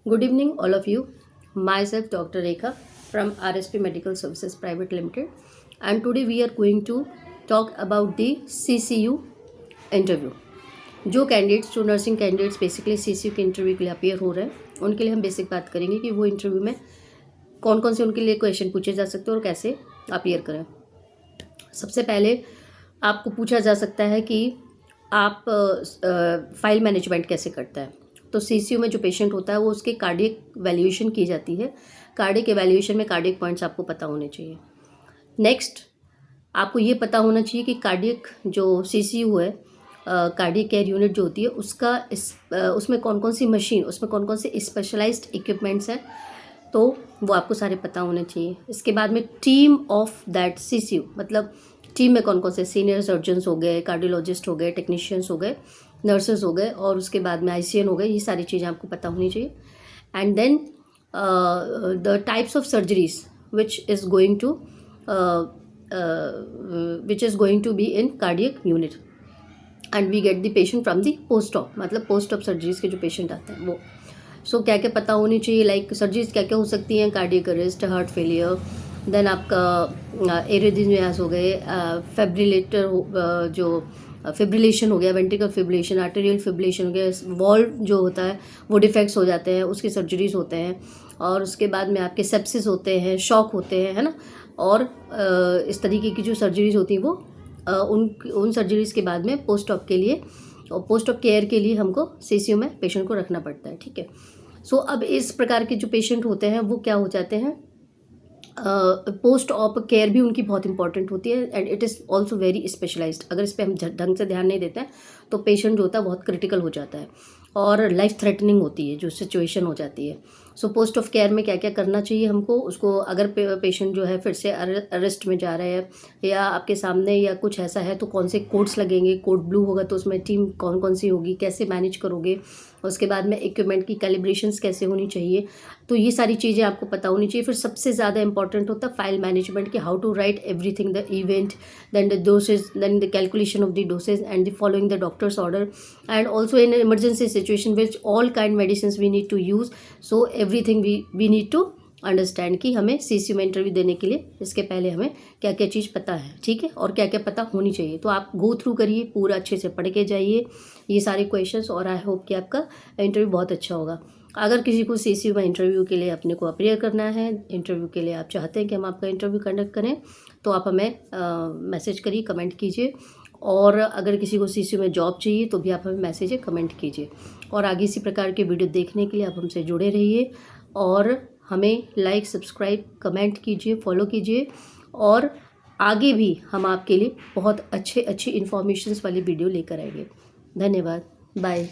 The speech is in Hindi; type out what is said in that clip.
Good evening, all of you. Myself, Dr. Rekha from RSP Medical Services Private Limited, and today we are going to talk about the CCU interview. जो कैंडिडेट्स जो नर्सिंग कैंडिडेट्स बेसिकली CCU के इंटरव्यू के लिए अपियर हो रहे हैं उनके लिए हम बेसिक बात करेंगे कि वो इंटरव्यू में कौन कौन से उनके लिए क्वेश्चन पूछे जा सकते हैं और कैसे अपियर करें। सबसे पहले आपको पूछा जा सकता है कि आप फाइल मैनेजमेंट कैसे करता है। तो CCU में जो पेशेंट होता है वो उसके कार्डियक वैल्यूएशन की जाती है। कार्डियक एवैल्यूएशन में कार्डियक पॉइंट्स आपको पता होने चाहिए। नेक्स्ट आपको ये पता होना चाहिए कि कार्डियक जो CCU है, कार्डियक केयर यूनिट जो होती है उसमें कौन कौन सी मशीन, उसमें कौन कौन से स्पेशलाइज्ड इक्विपमेंट्स हैं, तो वो आपको सारे पता होने चाहिए। इसके बाद में टीम ऑफ दैट CCU, मतलब टीम में कौन कौन से सीनियर सर्जन्स हो गए, कार्डियोलॉजिस्ट हो गए, टेक्नीशियंस हो गए, नर्सेज हो गए, और उसके बाद में ICN हो गए। ये सारी चीज़ें आपको पता होनी चाहिए। And then the types of surgeries which is going to be in cardiac unit, and we get the patient from the post op, मतलब पोस्ट ऑप सर्जरीज के जो पेशेंट आते हैं वो। सो क्या क्या पता होनी चाहिए, लाइक सर्जरीज क्या क्या हो सकती हैं, cardiac arrest, heart failure, then आपका एरिथमियास हो गए, जो फिब्रिलेशन हो गया, वेंट्रिकल फिब्रिलेशन, आर्टेरियल फिब्रिलेशन हो गया, वॉल्व जो होता है वो डिफेक्ट्स हो जाते हैं, उसकी सर्जरीज होते हैं। और उसके बाद में आपके सेप्सिस होते हैं, शॉक होते हैं, है ना। और इस तरीके की जो सर्जरीज होती हैं वो उन सर्जरीज के बाद में पोस्ट ऑप के लिए और पोस्ट ऑप केयर के लिए हमको CCU में पेशेंट को रखना पड़ता है, ठीक है। सो अब इस प्रकार के जो पेशेंट होते हैं वो क्या हो जाते हैं, पोस्ट ऑप केयर भी उनकी बहुत इंपॉर्टेंट होती है, and it is also very specialised. अगर इस पर हम ढंग से ध्यान नहीं देते हैं तो पेशेंट जो होता है बहुत क्रिटिकल हो जाता है और लाइफ थ्रेटनिंग होती है जो सिचुएशन हो जाती है। सो पोस्ट ऑफ केयर में क्या क्या करना चाहिए हमको, उसको अगर पेशेंट जो है फिर से अरेस्ट में जा रहे हैं या आपके सामने या कुछ ऐसा है तो कौन से कोड्स लगेंगे, कोड ब्लू होगा तो उसमें टीम कौन कौन सी होगी, कैसे मैनेज करोगे, उसके बाद में इक्विपमेंट की कैलिब्रेशंस कैसे होनी चाहिए, तो ये सारी चीज़ें आपको पता होनी चाहिए। फिर सबसे ज़्यादा इंपॉर्टेंट होता है फाइल मैनेजमेंट, कि how to write everything, the event, then the dosage, then the calculation of the dosage and the following the doctor's order, and also in emergency situation which all kind medicine we need to use. So everything we need to understand कि हमें CCU में इंटरव्यू देने के लिए इसके पहले हमें क्या क्या चीज़ पता है, ठीक है, और क्या क्या पता होनी चाहिए। तो आप गो थ्रू करिए, पूरा अच्छे से पढ़ के जाइए ये सारे क्वेश्चंस, और आई होप कि आपका इंटरव्यू बहुत अच्छा होगा। अगर किसी को CCU में इंटरव्यू के लिए अपने को अपियर करना है, इंटरव्यू के लिए आप चाहते हैं कि हम आपका इंटरव्यू कंडक्ट करें, तो आप हमें मैसेज करिए, कमेंट कीजिए। और अगर किसी को CCU में जॉब चाहिए तो भी आप हमें मैसेज या कमेंट कीजिए। और आगे इसी प्रकार के वीडियो देखने के लिए आप हमसे जुड़े रहिए और हमें लाइक, सब्सक्राइब, कमेंट कीजिए, फॉलो कीजिए। और आगे भी हम आपके लिए बहुत अच्छे इन्फॉर्मेशंस वाली वीडियो लेकर आएंगे। धन्यवाद, बाय।